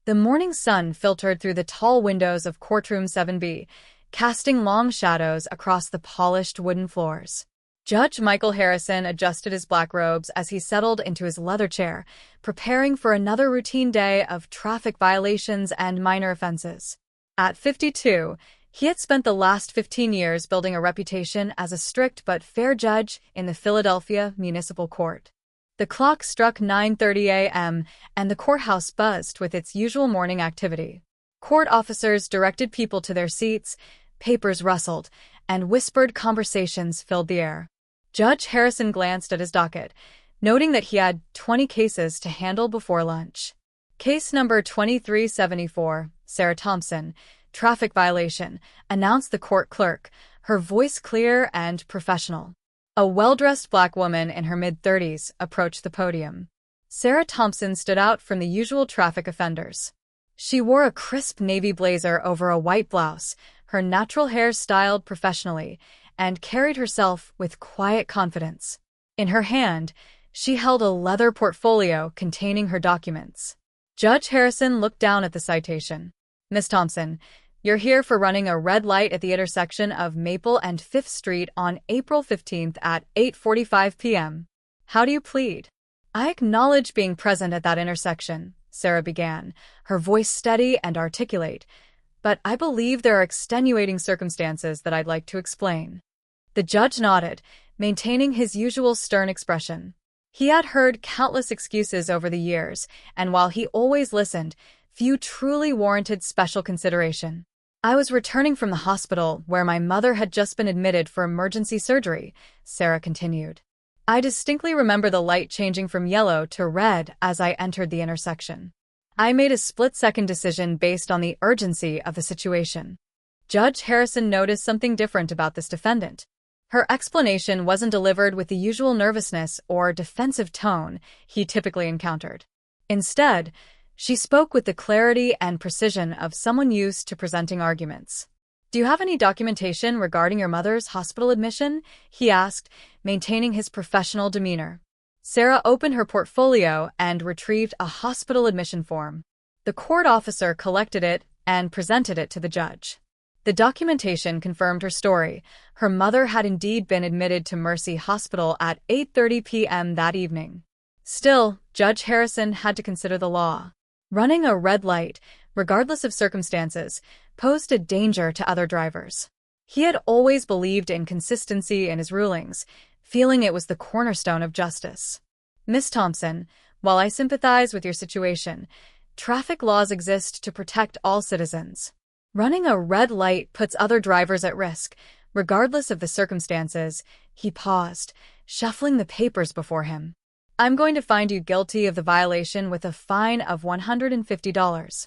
The morning sun filtered through the tall windows of courtroom 7B, casting long shadows across the polished wooden floors. Judge Michael Harrison adjusted his black robes as he settled into his leather chair, preparing for another routine day of traffic violations and minor offenses. At 52, he had spent the last 15 years building a reputation as a strict but fair judge in the Philadelphia Municipal Court. The clock struck 9:30 a.m., and the courthouse buzzed with its usual morning activity. Court officers directed people to their seats, papers rustled, and whispered conversations filled the air. Judge Harrison glanced at his docket, noting that he had 20 cases to handle before lunch. Case number 2374, Sarah Thompson, traffic violation, announced the court clerk, her voice clear and professional. A well-dressed black woman in her mid-30s approached the podium. Sarah Thompson stood out from the usual traffic offenders. She wore a crisp navy blazer over a white blouse, her natural hair styled professionally, and carried herself with quiet confidence. In her hand, she held a leather portfolio containing her documents. Judge Harrison looked down at the citation. "Miss Thompson, you're here for running a red light at the intersection of Maple and 5th Street on April 15th at 8:45 p.m. How do you plead?" "I acknowledge being present at that intersection," Sarah began, her voice steady and articulate, "but I believe there are extenuating circumstances that I'd like to explain." The judge nodded, maintaining his usual stern expression. He had heard countless excuses over the years, and while he always listened, few truly warranted special consideration. "I was returning from the hospital where my mother had just been admitted for emergency surgery," Sarah continued. "I distinctly remember the light changing from yellow to red as I entered the intersection. I made a split-second decision based on the urgency of the situation." Judge Harrison noticed something different about this defendant. Her explanation wasn't delivered with the usual nervousness or defensive tone he typically encountered. Instead, she spoke with the clarity and precision of someone used to presenting arguments. "Do you have any documentation regarding your mother's hospital admission?" he asked, maintaining his professional demeanor. Sarah opened her portfolio and retrieved a hospital admission form. The court officer collected it and presented it to the judge. The documentation confirmed her story. Her mother had indeed been admitted to Mercy Hospital at 8:30 p.m. that evening. Still, Judge Harrison had to consider the law. Running a red light, regardless of circumstances, posed a danger to other drivers. He had always believed in consistency in his rulings, feeling it was the cornerstone of justice. "Miss Thompson, while I sympathize with your situation, traffic laws exist to protect all citizens. Running a red light puts other drivers at risk, regardless of the circumstances." He paused, shuffling the papers before him. "I'm going to find you guilty of the violation with a fine of $150.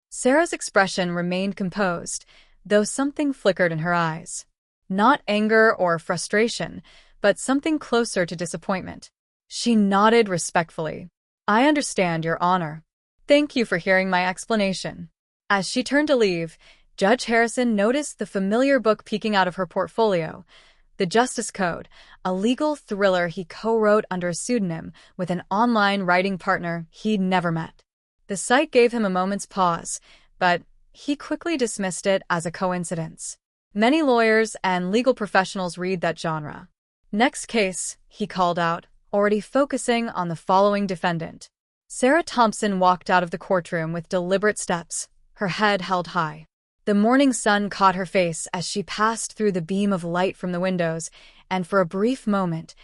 Sarah's expression remained composed, though something flickered in her eyes. Not anger or frustration, but something closer to disappointment. She nodded respectfully. "I understand, Your Honor. Thank you for hearing my explanation." As she turned to leave, Judge Harrison noticed the familiar book peeking out of her portfolio. The Justice Code, a legal thriller he co-wrote under a pseudonym with an online writing partner he'd never met. The sight gave him a moment's pause, but he quickly dismissed it as a coincidence. Many lawyers and legal professionals read that genre. "Next case," he called out, already focusing on the following defendant. Sarah Thompson walked out of the courtroom with deliberate steps, her head held high. The morning sun caught her face as she passed through the beam of light from the windows, and for a brief moment,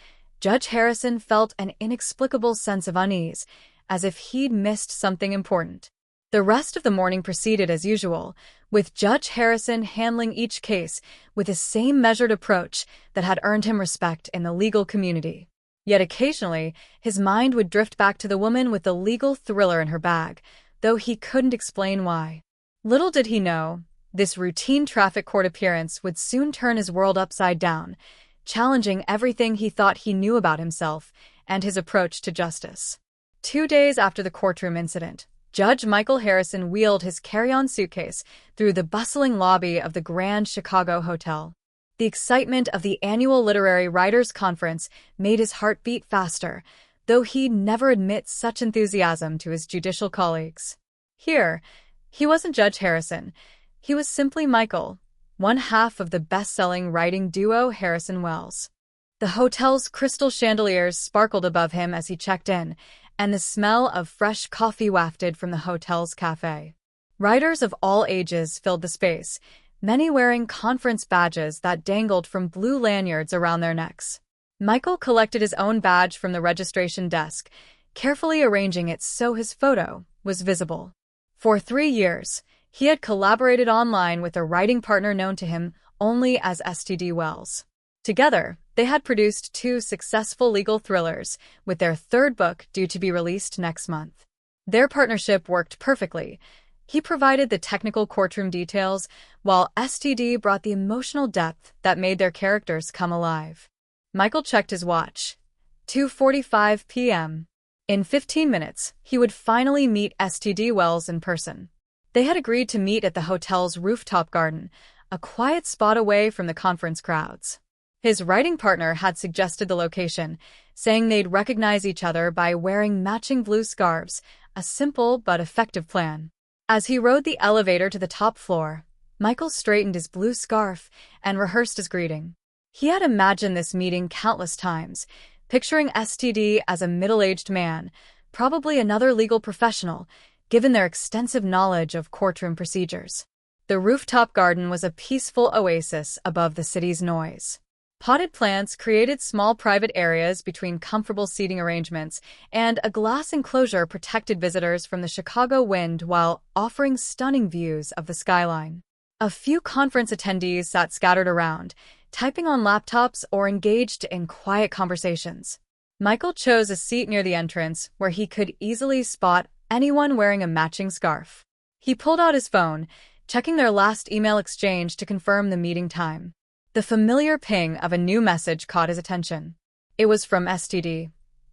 Judge Harrison felt an inexplicable sense of unease, as if he'd missed something important. The rest of the morning proceeded as usual, with Judge Harrison handling each case with the same measured approach that had earned him respect in the legal community. Yet occasionally, his mind would drift back to the woman with the legal thriller in her bag, though he couldn't explain why. Little did he know, this routine traffic court appearance would soon turn his world upside down, challenging everything he thought he knew about himself and his approach to justice. 2 days after the courtroom incident, Judge Michael Harrison wheeled his carry-on suitcase through the bustling lobby of the Grand Chicago Hotel. The excitement of the annual Literary Writers' Conference made his heart beat faster, though he'd never admit such enthusiasm to his judicial colleagues. Here, he wasn't Judge Harrison. He was simply Michael, one half of the best-selling writing duo Harrison Wells. The hotel's crystal chandeliers sparkled above him as he checked in, and the smell of fresh coffee wafted from the hotel's cafe. Writers of all ages filled the space, many wearing conference badges that dangled from blue lanyards around their necks. Michael collected his own badge from the registration desk, carefully arranging it so his photo was visible. For 3 years, he had collaborated online with a writing partner known to him only as STD Wells. Together, they had produced 2 successful legal thrillers, with their 3rd book due to be released next month. Their partnership worked perfectly. He provided the technical courtroom details, while STD brought the emotional depth that made their characters come alive. Michael checked his watch. 2:45 p.m. In 15 minutes, he would finally meet STD Wells in person. They had agreed to meet at the hotel's rooftop garden, a quiet spot away from the conference crowds. His writing partner had suggested the location, saying they'd recognize each other by wearing matching blue scarves, a simple but effective plan. As he rode the elevator to the top floor, Michael straightened his blue scarf and rehearsed his greeting. He had imagined this meeting countless times, picturing STD as a middle-aged man, probably another legal professional, given their extensive knowledge of courtroom procedures. The rooftop garden was a peaceful oasis above the city's noise. Potted plants created small private areas between comfortable seating arrangements, and a glass enclosure protected visitors from the Chicago wind while offering stunning views of the skyline. A few conference attendees sat scattered around, typing on laptops or engaged in quiet conversations. Michael chose a seat near the entrance where he could easily spot anyone wearing a matching scarf. He pulled out his phone, checking their last email exchange to confirm the meeting time. The familiar ping of a new message caught his attention. It was from STD.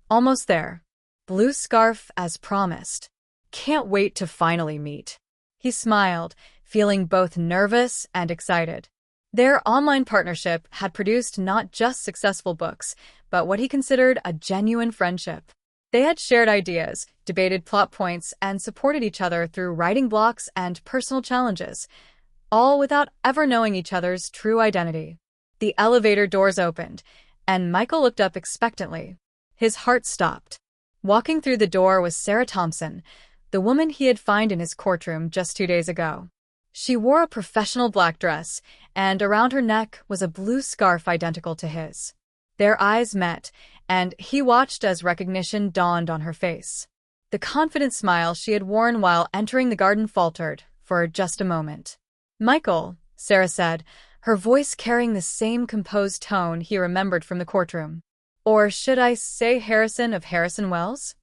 Almost there. Blue scarf as promised. Can't wait to finally meet. He smiled, feeling both nervous and excited. Their online partnership had produced not just successful books, but what he considered a genuine friendship. They had shared ideas, debated plot points, and supported each other through writing blocks and personal challenges, all without ever knowing each other's true identity. The elevator doors opened, and Michael looked up expectantly. His heart stopped. Walking through the door was Sarah Thompson, the woman he had found in his courtroom just 2 days ago. She wore a professional black dress, and around her neck was a blue scarf identical to his. Their eyes met, and he watched as recognition dawned on her face. The confident smile she had worn while entering the garden faltered for just a moment. "Michael," Sarah said, her voice carrying the same composed tone he remembered from the courtroom. "Or should I say Harrison of Harrison Wells?"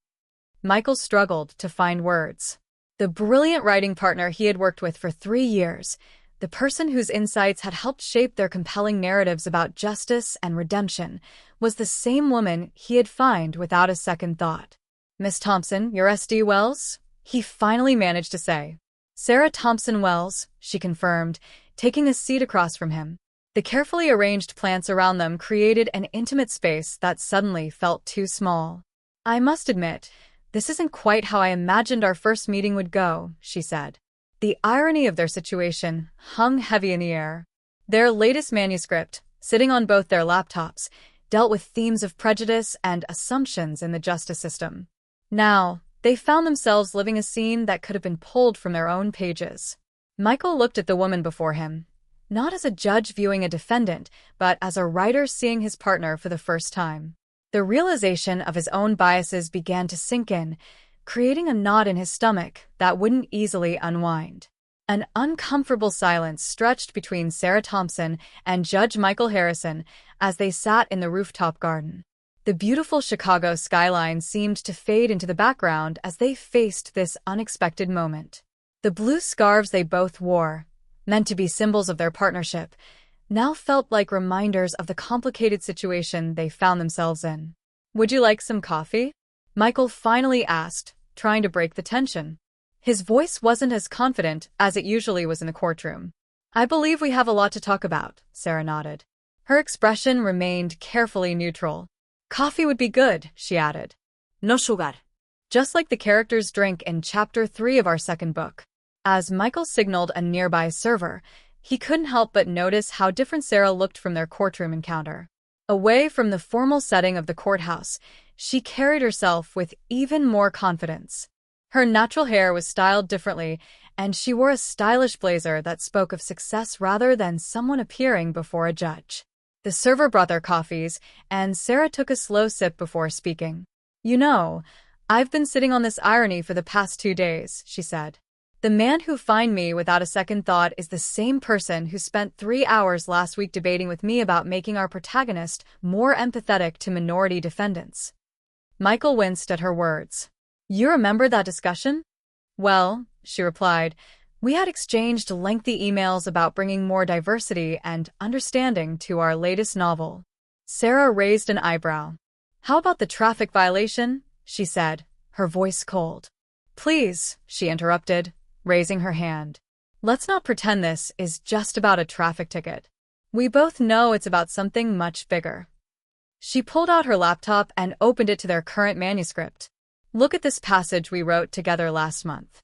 Michael struggled to find words. The brilliant writing partner he had worked with for 3 years, the person whose insights had helped shape their compelling narratives about justice and redemption, was the same woman he had found without a second thought. "Miss Thompson, you're SD Wells?" he finally managed to say. "Sarah Thompson Wells," she confirmed, taking a seat across from him. The carefully arranged plants around them created an intimate space that suddenly felt too small. "I must admit, this isn't quite how I imagined our first meeting would go," she said. The irony of their situation hung heavy in the air. Their latest manuscript, sitting on both their laptops, dealt with themes of prejudice and assumptions in the justice system. Now, they found themselves living a scene that could have been pulled from their own pages. Michael looked at the woman before him, not as a judge viewing a defendant, but as a writer seeing his partner for the first time. The realization of his own biases began to sink in, creating a knot in his stomach that wouldn't easily unwind. An uncomfortable silence stretched between Sarah Thompson and Judge Michael Harrison as they sat in the rooftop garden. The beautiful Chicago skyline seemed to fade into the background as they faced this unexpected moment. The blue scarves they both wore, meant to be symbols of their partnership, now felt like reminders of the complicated situation they found themselves in. "Would you like some coffee?" Michael finally asked, trying to break the tension. His voice wasn't as confident as it usually was in the courtroom. "I believe we have a lot to talk about," Sarah nodded. Her expression remained carefully neutral. "Coffee would be good," she added. "No sugar. just like the characters' drink in Chapter 3 of our second book. As Michael signaled a nearby server, he couldn't help but notice how different Sarah looked from their courtroom encounter. Away from the formal setting of the courthouse, she carried herself with even more confidence. Her natural hair was styled differently, and she wore a stylish blazer that spoke of success rather than someone appearing before a judge. The server brought their coffees, and Sarah took a slow sip before speaking. "You know, I've been sitting on this irony for the past 2 days," she said. "The man who fined me without a second thought is the same person who spent 3 hours last week debating with me about making our protagonist more empathetic to minority defendants." Michael winced at her words. "You remember that discussion?" "Well," she replied, "we had exchanged lengthy emails about bringing more diversity and understanding to our latest novel." Sarah raised an eyebrow. "How about the traffic violation?" she said, her voice cold. "Please," she interrupted, raising her hand. "Let's not pretend this is just about a traffic ticket. We both know it's about something much bigger." She pulled out her laptop and opened it to their current manuscript. "Look at this passage we wrote together last month."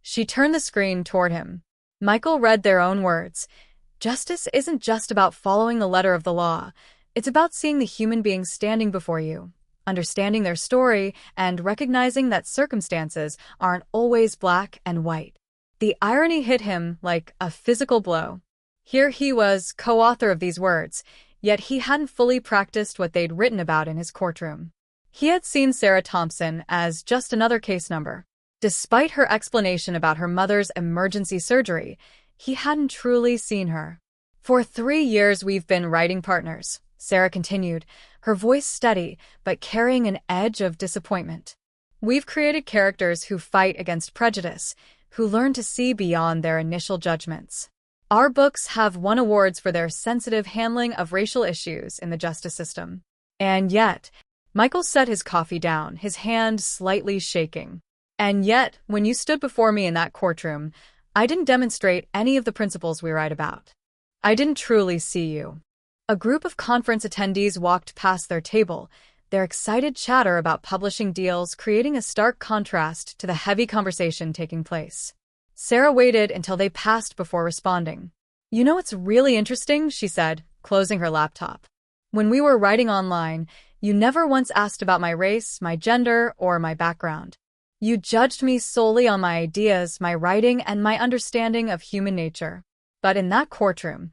She turned the screen toward him. Michael read their own words. "Justice isn't just about following the letter of the law. It's about seeing the human being standing before you, understanding their story, and recognizing that circumstances aren't always black and white." The irony hit him like a physical blow. Here he was, co-author of these words, yet he hadn't fully practiced what they'd written about in his courtroom. He had seen Sarah Thompson as just another case number. Despite her explanation about her mother's emergency surgery, he hadn't truly seen her. "For 3 years we've been writing partners," Sarah continued, her voice steady but carrying an edge of disappointment. "We've created characters who fight against prejudice, who learn to see beyond their initial judgments. Our books have won awards for their sensitive handling of racial issues in the justice system. And yet," Michael set his coffee down, his hand slightly shaking. "And yet, when you stood before me in that courtroom, I didn't demonstrate any of the principles we write about. I didn't truly see you." A group of conference attendees walked past their table, their excited chatter about publishing deals creating a stark contrast to the heavy conversation taking place. Sarah waited until they passed before responding. "You know what's really interesting?" she said, closing her laptop. "When we were writing online, you never once asked about my race, my gender, or my background. You judged me solely on my ideas, my writing, and my understanding of human nature. But in that courtroom,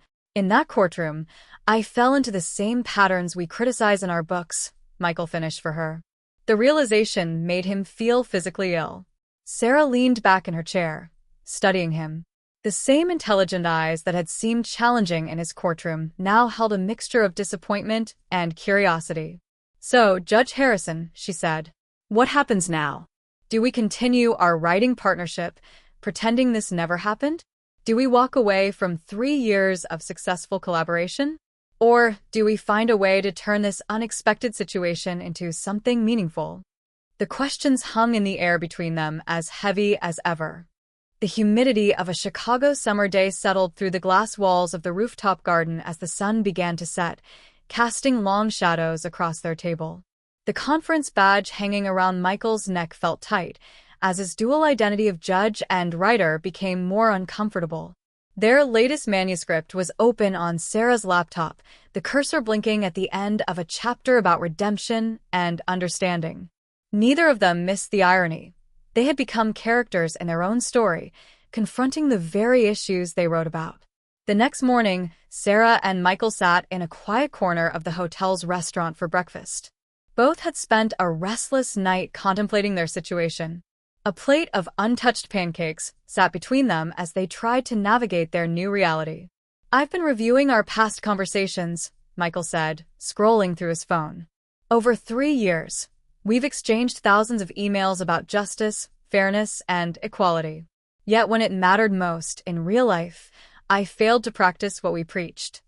I fell into the same patterns we criticize in our books," Michael finished for her. The realization made him feel physically ill. Sarah leaned back in her chair, studying him. The same intelligent eyes that had seemed challenging in his courtroom now held a mixture of disappointment and curiosity. "So, Judge Harrison," she said, "what happens now? Do we continue our writing partnership, pretending this never happened? Do we walk away from 3 years of successful collaboration? Or do we find a way to turn this unexpected situation into something meaningful?" The questions hung in the air between them as heavy as ever. The humidity of a Chicago summer day settled through the glass walls of the rooftop garden as the sun began to set, casting long shadows across their table. The conference badge hanging around Michael's neck felt tight, as his dual identity of judge and writer became more uncomfortable. Their latest manuscript was open on Sarah's laptop, the cursor blinking at the end of a chapter about redemption and understanding. Neither of them missed the irony. They had become characters in their own story, confronting the very issues they wrote about. The next morning, Sarah and Michael sat in a quiet corner of the hotel's restaurant for breakfast. Both had spent a restless night contemplating their situation. A plate of untouched pancakes sat between them as they tried to navigate their new reality. "I've been reviewing our past conversations," Michael said, scrolling through his phone. "Over 3 years, we've exchanged thousands of emails about justice, fairness, and equality. Yet when it mattered most, in real life, I failed to practice what we preached."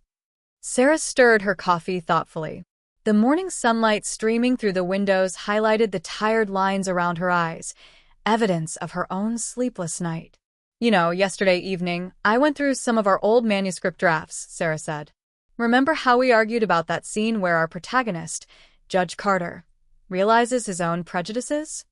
Sarah stirred her coffee thoughtfully. The morning sunlight streaming through the windows highlighted the tired lines around her eyes, evidence of her own sleepless night. "You know, yesterday evening, I went through some of our old manuscript drafts," Sarah said. "Remember how we argued about that scene where our protagonist, Judge Carter, realizes his own prejudices?"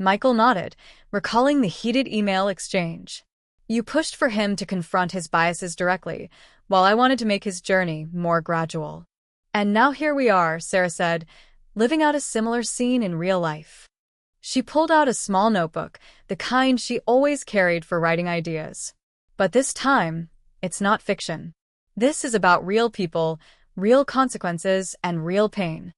Michael nodded, recalling the heated email exchange. You pushed for him to confront his biases directly, while I wanted to make his journey more gradual. And now here we are, Sarah said, living out a similar scene in real life. She pulled out a small notebook, the kind she always carried for writing ideas. But this time, it's not fiction. This is about real people, real consequences, and real pain.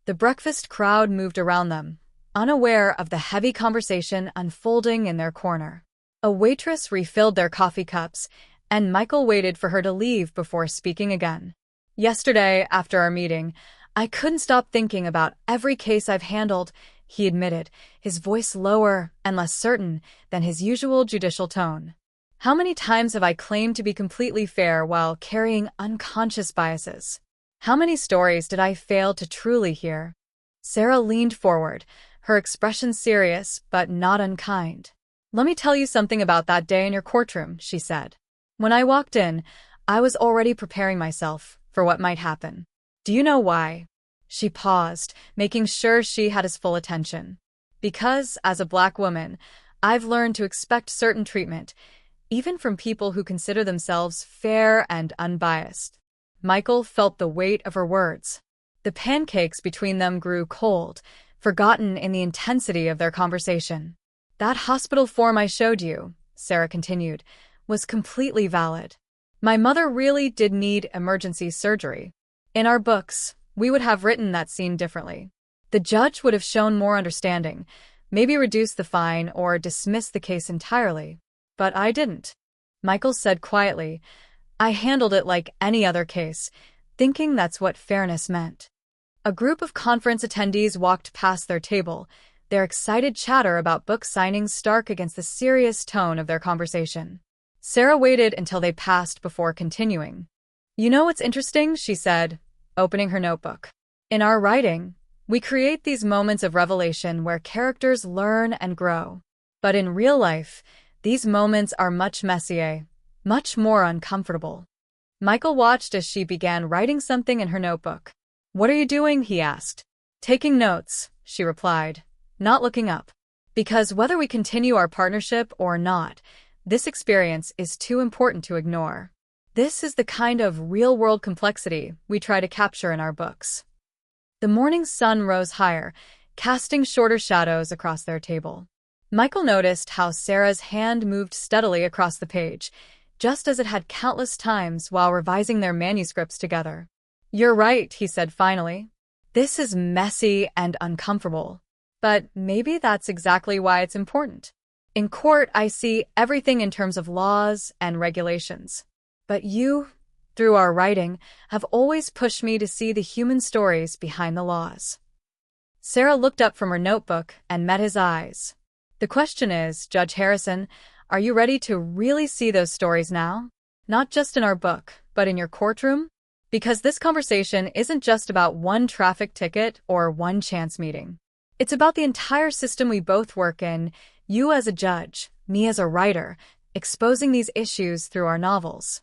The breakfast crowd moved around them, unaware of the heavy conversation unfolding in their corner. A waitress refilled their coffee cups, and Michael waited for her to leave before speaking again. Yesterday, after our meeting, I couldn't stop thinking about every case I've handled, he admitted, his voice lower and less certain than his usual judicial tone. How many times have I claimed to be completely fair while carrying unconscious biases? How many stories did I fail to truly hear? Sarah leaned forward, her expression serious but not unkind. Let me tell you something about that day in your courtroom, she said. When I walked in, I was already preparing myself for what might happen. Do you know why? She paused, making sure she had his full attention. Because, as a Black woman, I've learned to expect certain treatment, even from people who consider themselves fair and unbiased. Michael felt the weight of her words. The pancakes between them grew cold, forgotten in the intensity of their conversation. That hospital form I showed you, Sarah continued, was completely valid. My mother really did need emergency surgery. In our books, we would have written that scene differently. The judge would have shown more understanding, maybe reduced the fine or dismissed the case entirely. But I didn't. Michael said quietly, I handled it like any other case, thinking that's what fairness meant. A group of conference attendees walked past their table, their excited chatter about book signings stark against the serious tone of their conversation. Sarah waited until they passed before continuing. You know what's interesting, she said, opening her notebook. In our writing, we create these moments of revelation where characters learn and grow. But in real life, these moments are much messier, much more uncomfortable. Michael watched as she began writing something in her notebook. What are you doing? He asked. Taking notes, she replied, not looking up. Because whether we continue our partnership or not, this experience is too important to ignore. This is the kind of real-world complexity we try to capture in our books. The morning sun rose higher, casting shorter shadows across their table. Michael noticed how Sarah's hand moved steadily across the page, just as it had countless times while revising their manuscripts together. You're right, he said finally. This is messy and uncomfortable. But maybe that's exactly why it's important. In court, I see everything in terms of laws and regulations. But you, through our writing, have always pushed me to see the human stories behind the laws. Sarah looked up from her notebook and met his eyes. The question is, Judge Harrison, are you ready to really see those stories now? Not just in our book, but in your courtroom? Because this conversation isn't just about one traffic ticket or one chance meeting. It's about the entire system we both work in, you as a judge, me as a writer, exposing these issues through our novels.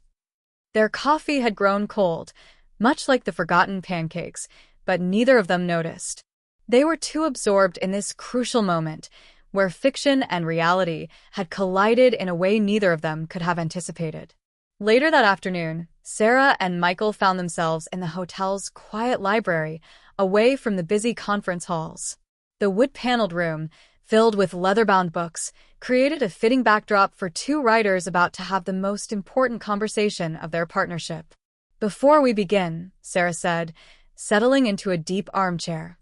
Their coffee had grown cold, much like the forgotten pancakes, but neither of them noticed. They were too absorbed in this crucial moment, where fiction and reality had collided in a way neither of them could have anticipated. Later that afternoon, Sarah and Michael found themselves in the hotel's quiet library, away from the busy conference halls. The wood-paneled room, filled with leather-bound books, created a fitting backdrop for two writers about to have the most important conversation of their partnership. Before we begin, Sarah said, settling into a deep armchair,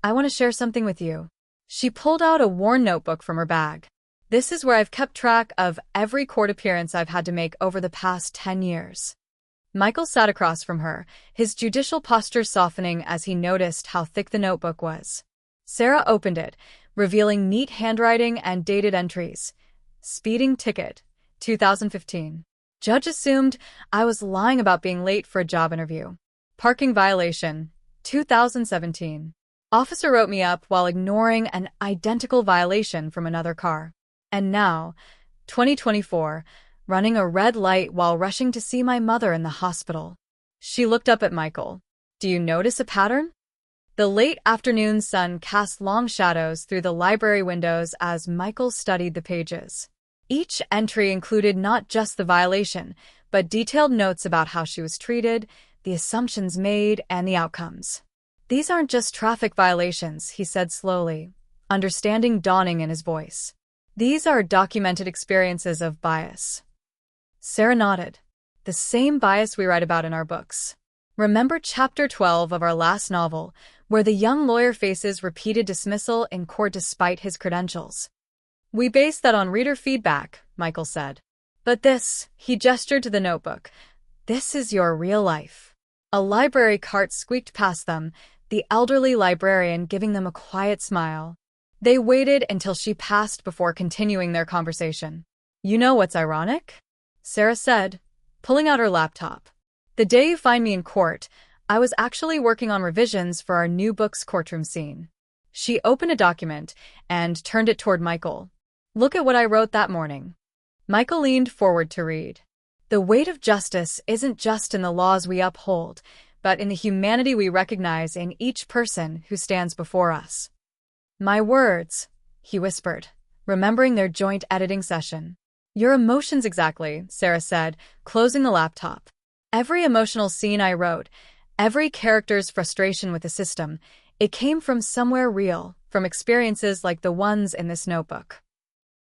I want to share something with you. She pulled out a worn notebook from her bag. This is where I've kept track of every court appearance I've had to make over the past 10 years. Michael sat across from her, his judicial posture softening as he noticed how thick the notebook was. Sarah opened it, revealing neat handwriting and dated entries. Speeding ticket, 2015. Judge assumed I was lying about being late for a job interview. Parking violation, 2017. Officer wrote me up while ignoring an identical violation from another car. And now, 2024, running a red light while rushing to see my mother in the hospital. She looked up at Michael. Do you notice a pattern? The late afternoon sun cast long shadows through the library windows as Michael studied the pages. Each entry included not just the violation, but detailed notes about how she was treated, the assumptions made, and the outcomes. "These aren't just traffic violations," he said slowly, understanding dawning in his voice. "These are documented experiences of bias." Sarah nodded. "The same bias we write about in our books. Remember chapter 12 of our last novel, where the young lawyer faces repeated dismissal in court despite his credentials? We based that on reader feedback," Michael said. "But this," he gestured to the notebook, "this is your real life." A library cart squeaked past them, the elderly librarian giving them a quiet smile. They waited until she passed before continuing their conversation. "You know what's ironic?" Sarah said, pulling out her laptop. "The day you find me in court, I was actually working on revisions for our new book's courtroom scene." She opened a document and turned it toward Michael. "Look at what I wrote that morning." Michael leaned forward to read. "The weight of justice isn't just in the laws we uphold, but in the humanity we recognize in each person who stands before us." "My words," he whispered, remembering their joint editing session. "Your emotions exactly," Sarah said, closing the laptop. "Every emotional scene I wrote, every character's frustration with the system, it came from somewhere real, from experiences like the ones in this notebook."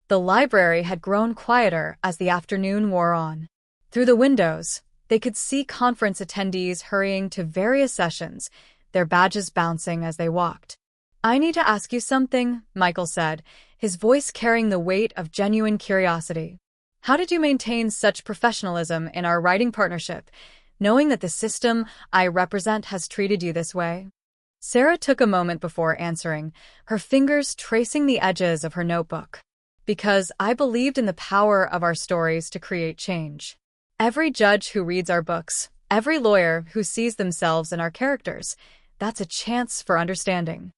The library had grown quieter as the afternoon wore on. Through the windows, they could see conference attendees hurrying to various sessions, their badges bouncing as they walked. "I need to ask you something," Michael said, his voice carrying the weight of genuine curiosity. "How did you maintain such professionalism in our writing partnership, knowing that the system I represent has treated you this way?" Sarah took a moment before answering, her fingers tracing the edges of her notebook. "Because I believed in the power of our stories to create change. Every judge who reads our books, every lawyer who sees themselves in our characters, that's a chance for understanding.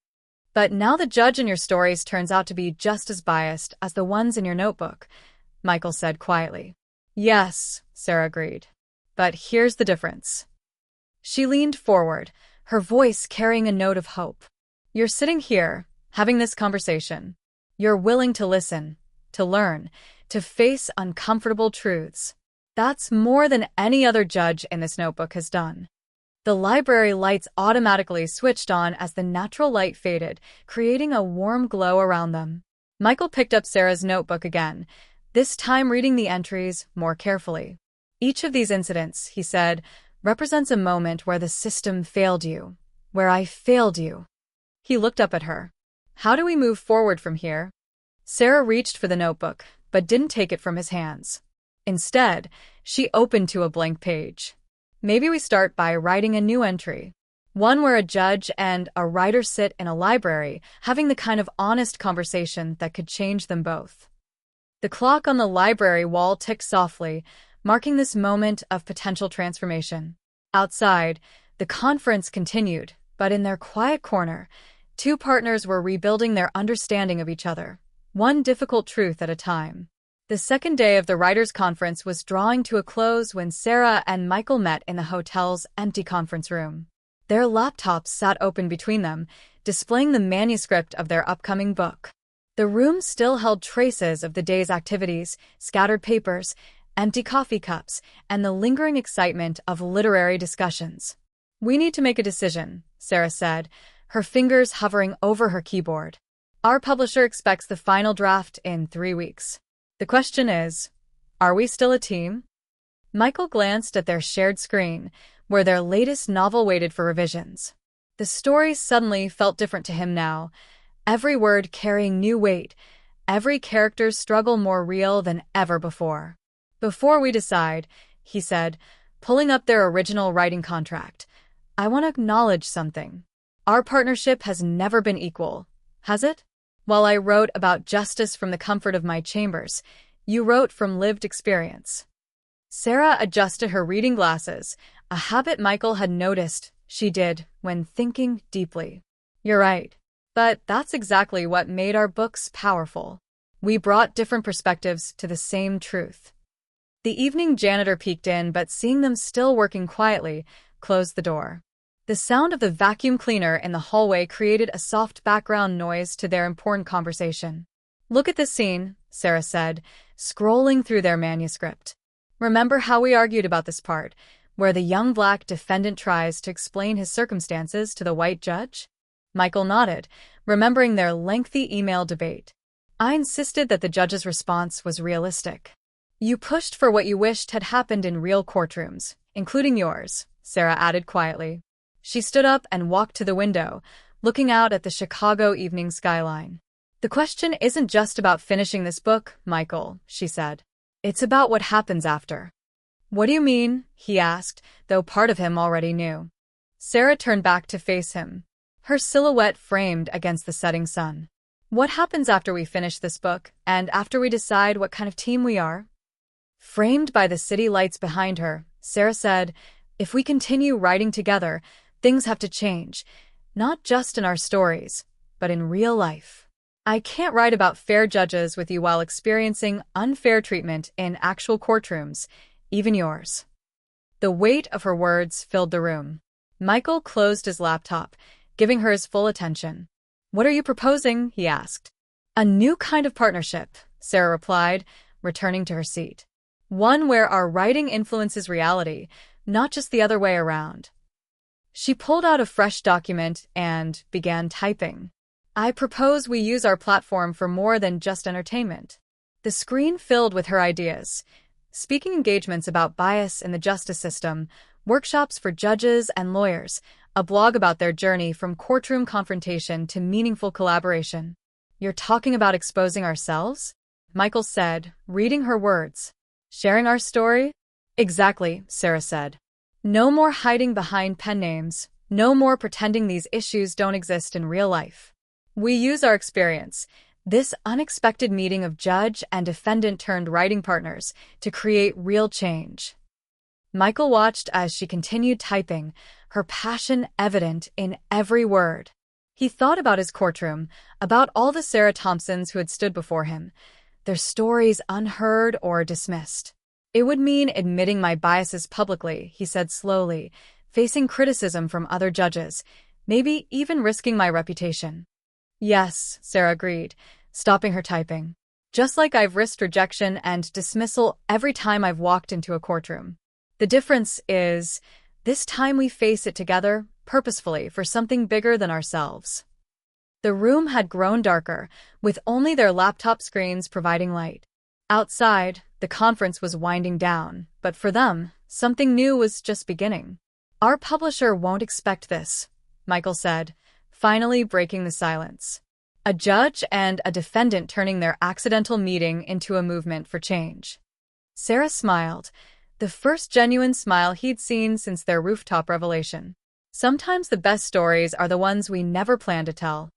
But now the judge in your stories turns out to be just as biased as the ones in your notebook," Michael said quietly. "Yes," Sarah agreed. "But here's the difference." She leaned forward, her voice carrying a note of hope. "You're sitting here, having this conversation. You're willing to listen, to learn, to face uncomfortable truths. That's more than any other judge in this notebook has done." The library lights automatically switched on as the natural light faded, creating a warm glow around them. Michael picked up Sarah's notebook again, this time reading the entries more carefully. "Each of these incidents," he said, "represents a moment where the system failed you, where I failed you." He looked up at her. "How do we move forward from here?" Sarah reached for the notebook, but didn't take it from his hands. Instead, she opened to a blank page. "Maybe we start by writing a new entry. One where a judge and a writer sit in a library, having the kind of honest conversation that could change them both." The clock on the library wall ticked softly, marking this moment of potential transformation. Outside, the conference continued, but in their quiet corner, two partners were rebuilding their understanding of each other, one difficult truth at a time. The second day of the writers' conference was drawing to a close when Sarah and Michael met in the hotel's empty conference room. Their laptops sat open between them, displaying the manuscript of their upcoming book. The room still held traces of the day's activities, scattered papers, empty coffee cups, and the lingering excitement of literary discussions. "We need to make a decision," Sarah said, her fingers hovering over her keyboard. "Our publisher expects the final draft in 3 weeks. The question is, are we still a team?" Michael glanced at their shared screen, where their latest novel waited for revisions. The story suddenly felt different to him now, every word carrying new weight, every character's struggle more real than ever before. "Before we decide," he said, pulling up their original writing contract, "I want to acknowledge something. Our partnership has never been equal, has it? While I wrote about justice from the comfort of my chambers, you wrote from lived experience." Sarah adjusted her reading glasses, a habit Michael had noticed she did when thinking deeply. "You're right. But that's exactly what made our books powerful. We brought different perspectives to the same truth." The evening janitor peeked in, but seeing them still working quietly, closed the door. The sound of the vacuum cleaner in the hallway created a soft background noise to their important conversation. "Look at this scene," Sarah said, scrolling through their manuscript. "Remember how we argued about this part, where the young black defendant tries to explain his circumstances to the white judge?" Michael nodded, remembering their lengthy email debate. "I insisted that the judge's response was realistic." "You pushed for what you wished had happened in real courtrooms, including yours," Sarah added quietly. She stood up and walked to the window, looking out at the Chicago evening skyline. "The question isn't just about finishing this book, Michael," she said. "It's about what happens after." "What do you mean?" he asked, though part of him already knew. Sarah turned back to face him, her silhouette framed against the setting sun. "What happens after we finish this book, and after we decide what kind of team we are?" Framed by the city lights behind her, Sarah said, "If we continue writing together, things have to change, not just in our stories, but in real life. I can't write about fair judges with you while experiencing unfair treatment in actual courtrooms, even yours." The weight of her words filled the room. Michael closed his laptop, giving her his full attention. "What are you proposing?" he asked. "A new kind of partnership," Sarah replied, returning to her seat. "One where our writing influences reality, not just the other way around." She pulled out a fresh document and began typing. "I propose we use our platform for more than just entertainment." The screen filled with her ideas. Speaking engagements about bias in the justice system, workshops for judges and lawyers, a blog about their journey from courtroom confrontation to meaningful collaboration. "You're talking about exposing ourselves?" Michael said, reading her words. "Sharing our story?" "Exactly," Sarah said. "No more hiding behind pen names, no more pretending these issues don't exist in real life. We use our experience, this unexpected meeting of judge and defendant turned writing partners, to create real change." Michael watched as she continued typing, her passion evident in every word. He thought about his courtroom, about all the Sarah Thompsons who had stood before him, their stories unheard or dismissed. "It would mean admitting my biases publicly," he said slowly, facing criticism from other judges, maybe even risking my reputation. "Yes," Sarah agreed, stopping her typing. "Just like I've risked rejection and dismissal every time I've walked into a courtroom. The difference is, this time we face it together, purposefully, for something bigger than ourselves." The room had grown darker, with only their laptop screens providing light. Outside, the conference was winding down, but for them, something new was just beginning. "Our publisher won't expect this," Michael said, finally breaking the silence. A judge and a defendant turning their accidental meeting into a movement for change. Sarah smiled, the first genuine smile he'd seen since their rooftop revelation. Sometimes the best stories are the ones we never plan to tell.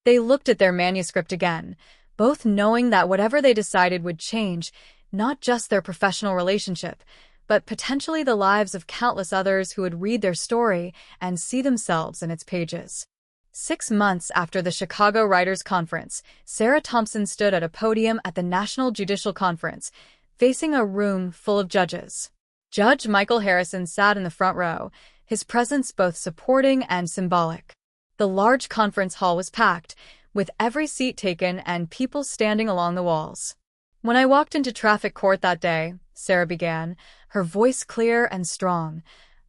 They looked at their manuscript again, both knowing that whatever they decided would change, not just their professional relationship, but potentially the lives of countless others who would read their story and see themselves in its pages. 6 months after the Chicago Writers' Conference, Sarah Thompson stood at a podium at the National Judicial Conference, facing a room full of judges. Judge Michael Harrison sat in the front row, his presence both supporting and symbolic. The large conference hall was packed, with every seat taken and people standing along the walls. "When I walked into traffic court that day," Sarah began, her voice clear and strong,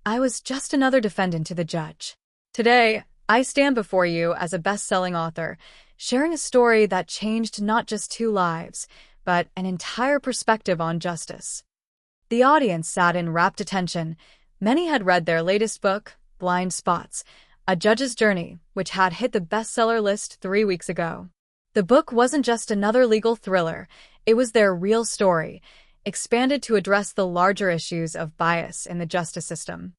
"I was just another defendant to the judge. Today, I stand before you as a best-selling author, sharing a story that changed not just 2 lives, but an entire perspective on justice." The audience sat in rapt attention. Many had read their latest book, Blind Spots, A Judge's Journey, which had hit the bestseller list 3 weeks ago. The book wasn't just another legal thriller, it was their real story, expanded to address the larger issues of bias in the justice system.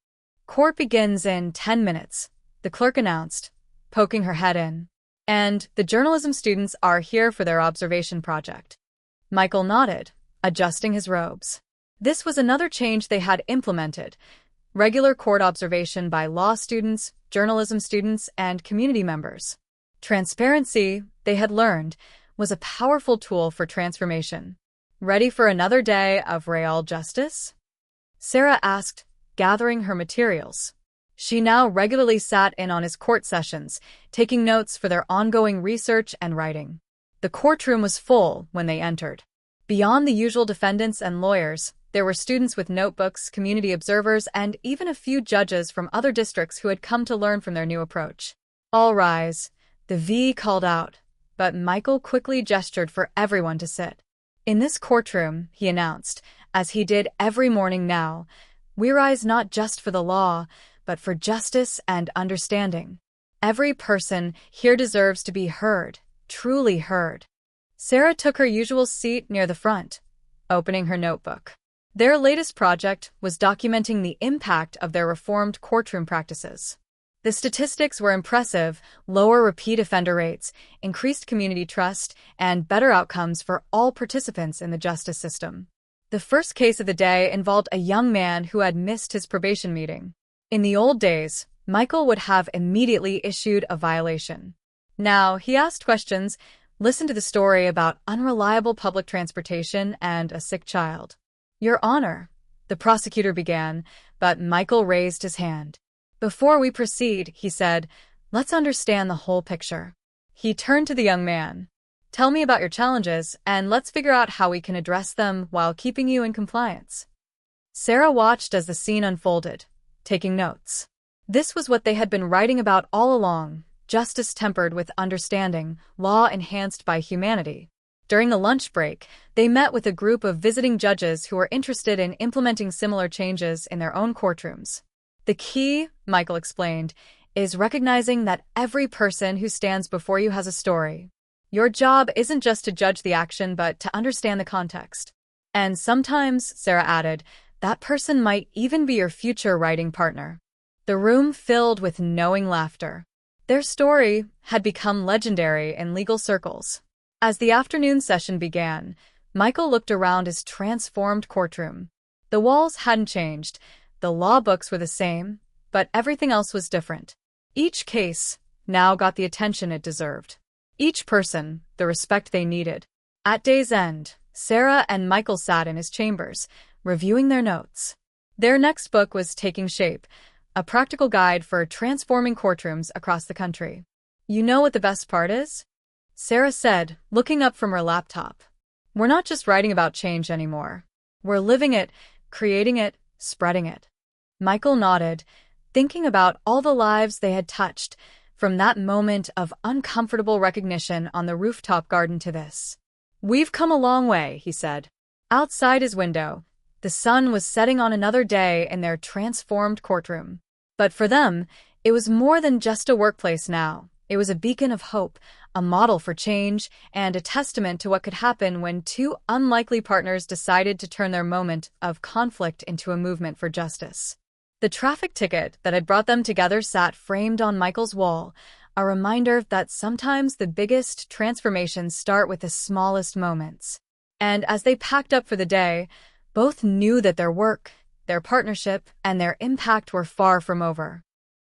"Court begins in 10 minutes, the clerk announced, poking her head in. "And the journalism students are here for their observation project." Michael nodded, adjusting his robes. This was another change they had implemented: regular court observation by law students, journalism students, and community members. Transparency, they had learned, was a powerful tool for transformation. "Ready for another day of real justice?" Sarah asked, gathering her materials. She now regularly sat in on his court sessions, taking notes for their ongoing research and writing. The courtroom was full when they entered. Beyond the usual defendants and lawyers, there were students with notebooks, community observers, and even a few judges from other districts who had come to learn from their new approach. "All rise," the V called out, but Michael quickly gestured for everyone to sit. "In this courtroom," he announced, as he did every morning now, "we rise not just for the law, but for justice and understanding. Every person here deserves to be heard, truly heard." Sarah took her usual seat near the front, opening her notebook. Their latest project was documenting the impact of their reformed courtroom practices. The statistics were impressive: lower repeat offender rates, increased community trust, and better outcomes for all participants in the justice system. The first case of the day involved a young man who had missed his probation meeting. In the old days, Michael would have immediately issued a violation. Now, he asked questions, listened to the story about unreliable public transportation and a sick child. "Your Honor," the prosecutor began, but Michael raised his hand. "Before we proceed," he said, "let's understand the whole picture." He turned to the young man. "Tell me about your challenges, and let's figure out how we can address them while keeping you in compliance." Sarah watched as the scene unfolded, taking notes. This was what they had been writing about all along: justice tempered with understanding, law enhanced by humanity. During the lunch break, they met with a group of visiting judges who were interested in implementing similar changes in their own courtrooms. "The key," Michael explained, "is recognizing that every person who stands before you has a story. Your job isn't just to judge the action, but to understand the context. And sometimes," Sarah added, "that person might even be your future writing partner." The room filled with knowing laughter. Their story had become legendary in legal circles. As the afternoon session began, Michael looked around his transformed courtroom. The walls hadn't changed, the law books were the same, but everything else was different. Each case now got the attention it deserved. Each person the respect they needed. At day's end, Sarah and Michael sat in his chambers, reviewing their notes. Their next book was taking shape, a practical guide for transforming courtrooms across the country. "You know what the best part is?" Sarah said, looking up from her laptop. "We're not just writing about change anymore. We're living it, creating it, spreading it." Michael nodded, thinking about all the lives they had touched, from that moment of uncomfortable recognition on the rooftop garden to this. "We've come a long way," he said. Outside his window, the sun was setting on another day in their transformed courtroom. But for them, it was more than just a workplace now. It was a beacon of hope, a model for change, and a testament to what could happen when two unlikely partners decided to turn their moment of conflict into a movement for justice. The traffic ticket that had brought them together sat framed on Michael's wall, a reminder that sometimes the biggest transformations start with the smallest moments. And as they packed up for the day, both knew that their work, their partnership, and their impact were far from over.